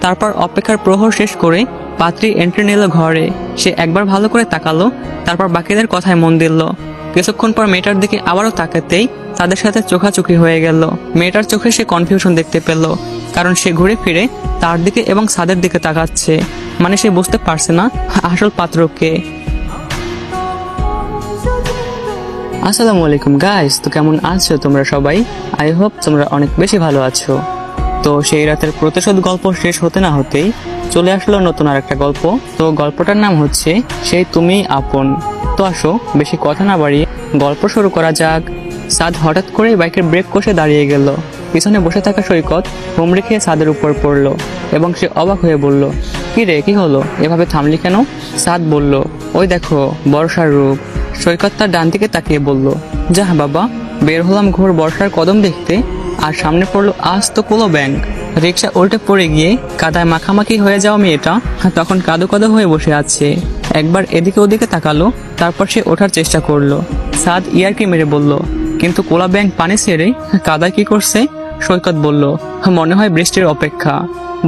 তারপর অপেক্ষার প্রহর শেষ করে পাত্রী এন্ট্রি নিল ঘরে। সে একবার ভালো করে তাকালো, তারপর বাকিদের কথায় মন দিল। কিছুক্ষণ পর মেয়েটার দিকে আবারও তাকাতেই তাদের সাথে চোখাচোখি হয়ে গেল। মেয়েটার চোখে সে কনফিউশন দেখতে পেল, কারণ সে ঘুরে ফিরে তার দিকে এবং সাদের দিকে তাকাচ্ছে। মানে সে বুঝতে পারছে না আসল পাত্র কে। আসসালামু আলাইকুম গাইস, তো কেমন আছো তোমরা সবাই? আই হোপ তোমরা অনেক বেশি ভালো আছো। তো সেই রাতের প্রতিশোধ গল্প শেষ হতে না হতেই চলে আসলো নতুন আর একটা গল্প। তো গল্পটার নাম হচ্ছে সেই তুমি আপন। তো আসো বেশি কথা না বাড়িয়ে গল্প শুরু করা যাক। সাদ হঠাৎ করে বাইকের ব্রেক কষে দাঁড়িয়ে গেল। পিছনে বসে থাকা সৈকত হুমড়ি খেয়ে সাদের উপর পড়লো এবং সে অবাক হয়ে বলল, কি রে, কি হলো, এভাবে থামলি কেন? সাদ বলল, ওই দেখো বর্ষার রূপ। সৈকত তার ডান দিকে তাকিয়ে বলল, যাহ বাবা, বের হলাম ঘোর বর্ষার কদম দেখতে, আর সামনে পড়লো আজ তো কোলো ব্যাংক। রিক্সা উল্টে পড়ে গিয়ে কাদায় মাখামাখি হয়ে যাওয়া মেয়েটা তখন কাদো কাদো হয়ে বসে আছে। একবার এদিকে ওদিকে তাকালো, তারপর সে ওঠার চেষ্টা করলো। সাদ ইয়ারকি মেরে বলল, কিন্তু কোলা ব্যাংক পানি ছেড়ে কাদায় কি করছে? সৈকত বলল, মনে হয় বৃষ্টির অপেক্ষা।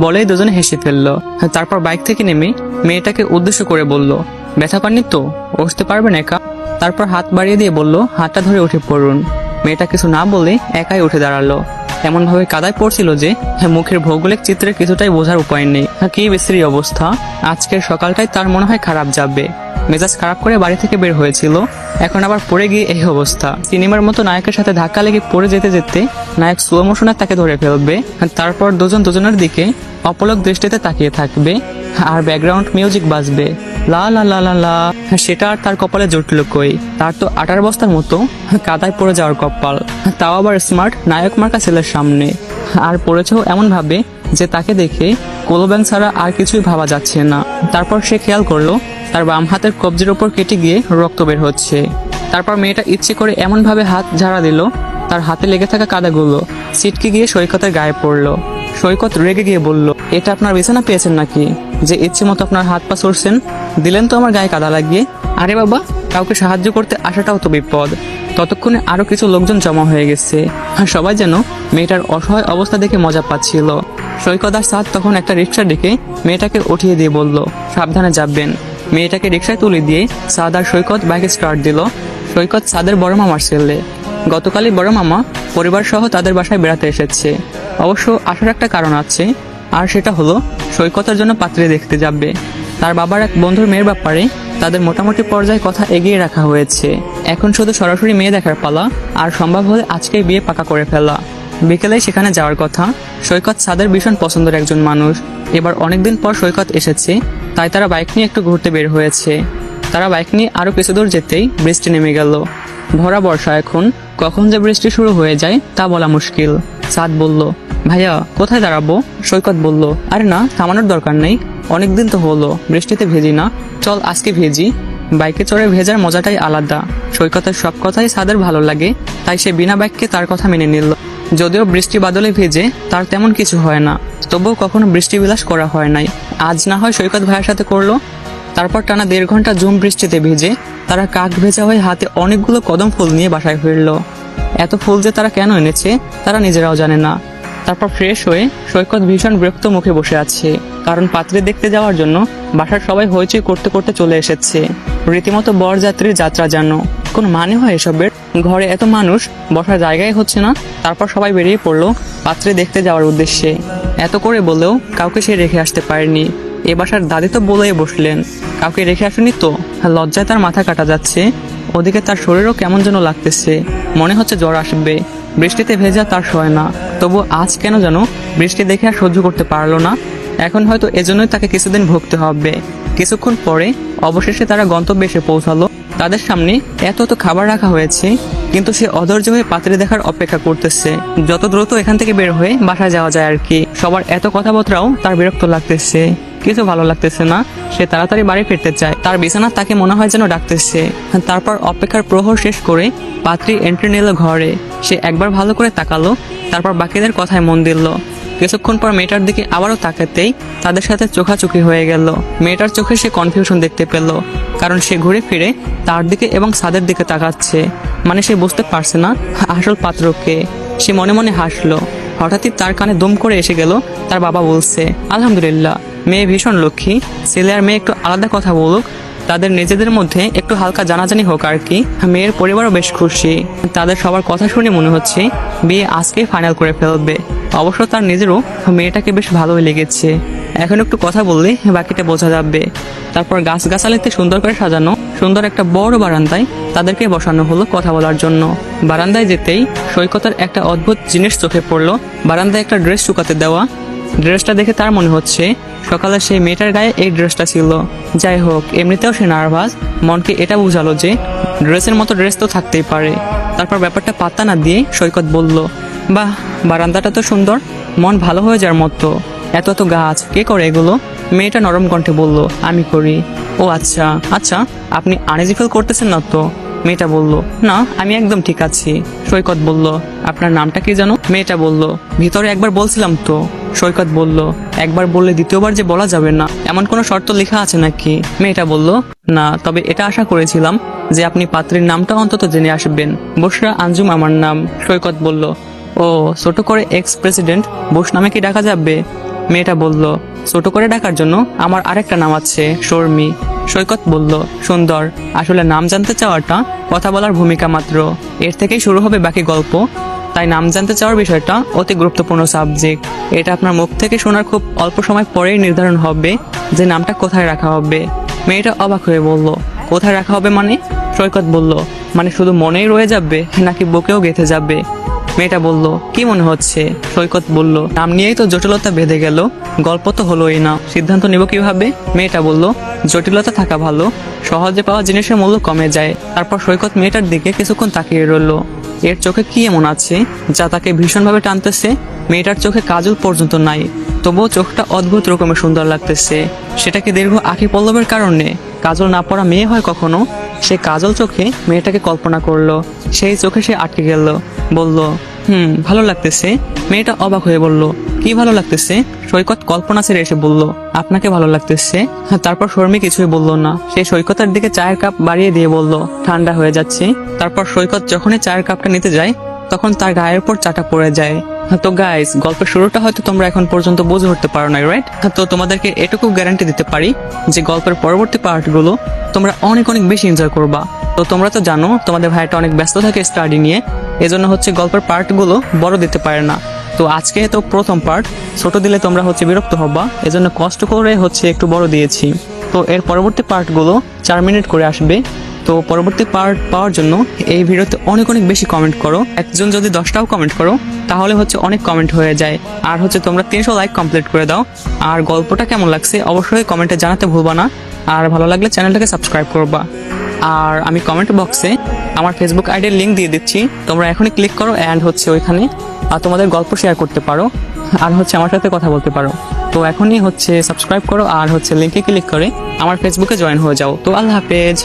বলেই দুজনে হেসে ফেললো। তারপর বাইক থেকে নেমে মেয়েটাকে উদ্দেশ্য করে বলল, ব্যথা পাননি তো, উঠতে পারবেন একা? তারপর হাত বাড়িয়ে দিয়ে বলল, হাতটা ধরে উঠে পড়ুন। মেয়েটা কিছু না বলে একাই উঠে দাঁড়ালো। এমন ভাবে কাদায় পড়ছিল যে মুখের ভৌগোলিক চিত্রে কিছুটাই বোঝার উপায় নেই। কি বিশ্রী অবস্থা। আজকের সকালটাই তার মনে হয় খারাপ যাবে। মেজাজ খারাপ করে বাড়ি থেকে বের হয়েছিল, এখন আবার পড়ে গিয়ে এই অবস্থা। সিনেমার মতো নায়কের সাথে ধাক্কা লেগে পড়ে যেতে যেতে নায়ক স্লো মোশনে তাকে ধরে ফেলবে, তারপর দুজন দুজনের দিকে অপলক দৃষ্টিতে তাকিয়ে থাকবে, আর ব্যাকগ্রাউন্ড মিউজিক বাজবে, লা লা লা লা লা। সেটা আর তার কপালে জুটল কই? তার তো আটার বস্তার মতো কাদায় পড়ে যাওয়ার কপাল, তাও আবার স্মার্ট নায়ক মার্কা ছেলের সামনে। আর পড়েছেও এমন ভাবে যে তাকে দেখে কোলো ব্যাংক ছাড়া আর কিছুই ভাবা যাচ্ছে না। তারপর সে খেয়াল করলো তার বাম হাতের কবজির ওপর কেটে গিয়ে রক্ত বের হচ্ছে। তারপর মেয়েটা ইচ্ছে করে এমন ভাবে হাত ঝাড়া দিল তার হাতে লেগে থাকা কাদাগুলো ছিটকে গিয়ে সৈকতের গায়ে পড়লো। সৈকত রেগে গিয়ে বলল, এটা আপনার বিছানা পেয়েছেন নাকি যে ইচ্ছে মতো আপনার হাত পা সরছেন? দিলেন তো আমার গায়ে কাদা লাগিয়ে। আরে বাবা, কাউকে সাহায্য করতে আসাটাও তো বিপদ। ততক্ষণে আরো কিছু লোকজন জমা হয়ে গেছে, আর সবাই যেন মেয়েটার অসহায় অবস্থা দেখে মজা পাচ্ছিল। সৈকত আর সাদ তখন একটা রিক্সা ডেকে মেয়েটাকে উঠিয়ে দিয়ে বলল, সাবধানে যাবেন। মেয়েটাকে রিক্সায় তুলে দিয়ে সাদ আর সৈকত বাইকে স্টার্ট দিল। সৈকত সাদের বড় মামার ছেলে। গতকালই বড় মামা পরিবার সহ তাদের বাসায় বেড়াতে এসেছে। অবশ্য আসার একটা কারণ আছে, আর সেটা হলো সৈকতের জন্য পাত্রী দেখতে যাবে। তার বাবার এক বন্ধুর মেয়ের ব্যাপারে তাদের মোটামুটি পর্যায়ে কথা এগিয়ে রাখা হয়েছে। এখন শুধু সরাসরি মেয়ে দেখার পালা, আর সম্ভব হলে আজকেই বিয়ে পাকা করে ফেলা। বিকেলেই সেখানে যাওয়ার কথা। সৈকত সাদের ভীষণ পছন্দের একজন মানুষ। এবার অনেকদিন পর সৈকত এসেছে, তাই তারা বাইক নিয়ে একটু ঘুরতে বের হয়েছে। তারা বাইক নিয়ে আরো কিছু দূর যেতেই বৃষ্টি নেমে গেল। ভরা বর্ষা, এখন কখন যে বৃষ্টি শুরু হয়ে যায় তা বলা মুশকিল। সাদ বলল, ভাইয়া কোথায় দাঁড়াবো? সৈকত বলল, আরে না, থামানোর দরকার নেই, অনেকদিন তো হলো বৃষ্টিতে ভেজি না, চল আজকে ভেজি। বাইকে চড়ে ভেজার মজাটাই আলাদা। সৈকতের সব কথাই সাদের ভালো লাগে, তাই সে বিনা বাক্যে তার কথা মেনে নিল। যদিও বৃষ্টি বাদলে ভেজে তার তেমন কিছু হয় না, তবুও কখনো বৃষ্টি বিলাস করা হয় নাই। আজ না হয় সৈকত ভাইয়ের সাথে করলো। তারপর টানা 1.5 ঘন্টা ঝুম বৃষ্টিতে ভেজে তারা কাক ভেজা হয়ে হাতে অনেকগুলো কদম ফুল নিয়ে বাসায় ফিরল। এত ফুল যে তারা কেন এনেছে তারা নিজেরাও জানে না। তারপর ফ্রেশ হয়ে সৈকত ভীষণ বিরক্ত মুখে বসে আছে, কারণ পাত্রী দেখতে যাওয়ার জন্য বাসার সবাই হইচই করতে করতে চলে এসেছে। রীতিমতো বরযাত্রীর যাত্রা যেন। কোন মানে হয় এসবের? ঘরে এত মানুষ, বসার জায়গায় হচ্ছে না, তারপর সবাই বেরিয়ে পড়লো পাত্রী দেখতে যাওয়ার উদ্দেশ্যে। এত করে বলেও কাউকে সে রেখে আসতে পারেনি। এ বাসার দাদি তো বলেই বসলেন, কাউকে রেখে আসেনি তো। লজ্জায় তার মাথা কাটা যাচ্ছে। ওদিকে তার শরীরও কেমন যেন লাগতেছে, মনে হচ্ছে জ্বর আসবে। বৃষ্টিতে ভেজা তার সয় না, তবু আজ কেন যেন বৃষ্টি দেখে আর সহ্য করতে পারলো না। এখন হয়তো এজন্যই তাকে কিছুদিন ভুগতে হবে। কিছুক্ষণ পরে অবশেষে তারা গন্তব্যে এসে পৌঁছালো। তাদের সামনে এত খাবার রাখা হয়েছে, কিন্তু সে অধৈর্য হয়ে পাত্রী দেখার অপেক্ষা করতেছে। যত দ্রুত এখান থেকে বের হয়ে বাসায় যাওয়া যায় আর কি। সবার এত কথাবার্তাও তার বিরক্ত লাগতেছে, কিছু ভালো লাগতেছে না। সে তাড়াতাড়ি বাড়ি ফিরতে চায়। তার বিছানা তাকে মনে হয় যেন ডাকতেছে। তারপর অপেক্ষার প্রহর শেষ করে পাত্রী এন্ট্রি নিল ঘরে। সে একবার ভালো করে তাকালো, তারপর বাকিদের কথায় মন দিল। কিছুক্ষণ পর মেয়েটার দিকে আবারও তাকাতেই তাদের সাথে চোখাচোখি হয়ে গেল। মেয়েটার চোখে সে কনফিউশন দেখতে পেল, কারণ সে ঘুরে ফিরে তার দিকে এবং সাদের দিকে তাকাচ্ছে। মানে সে বুঝতে পারছে না আসল পাত্র কে। সে মনে মনে হাসলো। হঠাৎই তার কানে দুম করে এসে গেল তার বাবা বলছে, আলহামদুলিল্লাহ, মেয়ে ভীষণ লক্ষ্মী, ছেলে আর মেয়ে একটু আলাদা কথা বলুক, তাদের নিজেদের মধ্যে একটু হালকা জানাজানি হোক আর কি। মেয়ের পরিবারও বেশ খুশি, তাদের সবার কথা শুনে মনে হচ্ছে বিয়ে আজকেই ফাইনাল করে ফেলবে। অবশ্য তার নিজেরও মেয়েটাকে বেশ ভালোই লেগেছে, এখন একটু কথা বললে বাকিটা বোঝা যাবে। তারপর গাছগাছালিতে সুন্দর করে সাজানো সুন্দর একটা বড় বারান্দায় তাদেরকে বসানো হলো কথা বলার জন্য। বারান্দায় যেতেই সৈকতের একটা অদ্ভুত জিনিস চোখে পড়লো, বারান্দায় একটা ড্রেস শুকাতে দেওয়া। ড্রেসটা দেখে তার মনে হচ্ছে সকালে সেই মেয়েটার গায়ে এই ড্রেসটা ছিল। যাই হোক, এমনিতেও সে নার্ভাস, মনকে এটা বোঝালো যে ড্রেসের মতো ড্রেস তো থাকতেই পারে। তারপর ব্যাপারটা পাত্তা না দিয়ে সৈকত বলল, বাহ, বারান্দাটা তো সুন্দর, মন ভালো হয়ে যাওয়ার মতো। এত এত গাছ কে করে এগুলো? মেয়েটা নরম কণ্ঠে বলল, আমি করি। ও আচ্ছা আচ্ছা, আপনি আনইজি ফিল করতেছেন না তো? মেয়েটা বলল, না, আমি একদম ঠিক আছি। সৈকত বলল, আপনার নামটা কি জানো? মেয়েটা বলল, ভিতরে একবার বলছিলাম তো। সৈকত বলল, একবার বললে দ্বিতীয়বার যে বলা যাবে না এমন কোনো শর্ত লেখা আছে নাকি? মেয়েটা বলল, না, তবে এটা আশা করেছিলাম যে আপনি পাত্রীর নামটা অন্তত জেনে আসবেন। বুশরা আঞ্জুম আমার নাম। সৈকত বলল, ও, ছোট করে এক্স প্রেসিডেন্ট বুশ নামে কি ডাকা যাবে? মেয়েটা বলল, ছোট করে ডাকার জন্য আমার আরেকটা নাম আছে, শর্মি। সৈকত বলল, সুন্দর, আসলে নাম জানতে চাওয়াটা কথা বলার ভূমিকা মাত্র, এর থেকেই শুরু হবে বাকি গল্প। তাই নাম জানতে চাওয়ার বিষয়টা অতি গুরুত্বপূর্ণ সাবজেক্ট। এটা আপনার মুখ থেকে শোনার খুব অল্প সময় পরেই নির্ধারণ হবে যে নামটা কোথায় রাখা হবে। মেয়েটা অবাক হয়ে বলল, কোথায় রাখা হবে মানে? সৈকত বলল, মানে শুধু মনেই রয়ে যাবে নাকি বুকেও গেঁথে যাবে? মেয়েটা বলল, কি মনে হচ্ছে? সৈকত বলল, নাম নিয়েই তো জটিলতা বেঁধে গেল, গল্প তো হলোই না, সিদ্ধান্ত নেব কিভাবে? মেয়েটা বলল, জটিলতা থাকা ভালো, সহজে পাওয়া জিনিসের মূল্য কমে যায়। তারপর সৈকত মেয়েটার দিকে কিছুক্ষণ তাকিয়ে রইল। এর চোখে কি এমন আছে যা তাকে ভীষণভাবে টানতেছে? মেয়েটার চোখে কাজল পর্যন্ত নাই, তবুও চোখটা অদ্ভুত রকমের সুন্দর লাগতেছে। সেটা কি দীর্ঘ আখি পল্লবের কারণে? কাজল না পরা মেয়ে হয় কখনো? সে কাজল চোখে মেয়েটাকে কল্পনা করলো, সেই চোখে সে আটকে গেল। বলল, ভালো লাগতেছে। মেয়েটা অবাক হয়ে বলল, কি ভালো লাগতেছে? সৈকত কল্পনা ছেড়ে এসে বলল, আপনাকে ভালো লাগতেছে। তারপর শর্মি কিছুই বলল না, সে সৈকতের দিকে চায়ের কাপ বাড়িয়ে দিয়ে বলল, ঠান্ডা হয়ে যাচ্ছে। তারপর সৈকত যখনই চায়ের কাপটা নিতে যায় তখন তার গায়ের উপর চাটা পড়ে যায়। তো গাইস, গল্পের শুরুটা হয়তো তোমরা এখন পর্যন্ত বুঝে উঠতে পারো না, রাইট? তো তোমাদেরকে এটুকু গ্যারান্টি দিতে পারি যে গল্পের পরবর্তী পার্টগুলো তোমরা অনেক অনেক বেশি এনজয় করবা। তো তোমরা তো জানো তোমাদের ভাইটা অনেক ব্যস্ত থাকে স্টাডি নিয়ে, এজন্য হচ্ছে গল্পের পার্টগুলো বড় দিতে পারে না। তো আজকে তো প্রথম পার্ট, ছোট দিলে তোমরা হচ্ছে বিরক্ত হবা, এজন্য কষ্ট করে হচ্ছে একটু বড় দিয়েছি। তো এর পরবর্তী পার্টগুলো 4 মিনিট করে আসবে। তো পরবর্তী পার্ট পাওয়ার জন্য এই ভিডিওতে অনেক অনেক বেশি কমেন্ট করো। একজন যদি 10টাও কমেন্ট করো তাহলে হচ্ছে অনেক কমেন্ট হয়ে যায়। আর হচ্ছে তোমরা 300 লাইক কমপ্লিট করে দাও। আর গল্পটা কেমন লাগছে অবশ্যই কমেন্টে জানাতে ভুলবা না। আর ভালো লাগলে চ্যানেলটাকে সাবস্ক্রাইব করবা। আর আমি কমেন্ট বক্সে আমার ফেসবুক আইডির লিঙ্ক দিয়ে দিচ্ছি, তোমরা এখনই ক্লিক করো অ্যান্ড হচ্ছে ওইখানে আর তোমাদের গল্প শেয়ার করতে পারো আর হচ্ছে আমার সাথে কথা বলতে পারো। তো এখনই হচ্ছে সাবস্ক্রাইব করো আর হচ্ছে লিঙ্কে ক্লিক করে আমার ফেসবুকে জয়েন হয়ে যাও। তো আল্লাহ হাফেজ।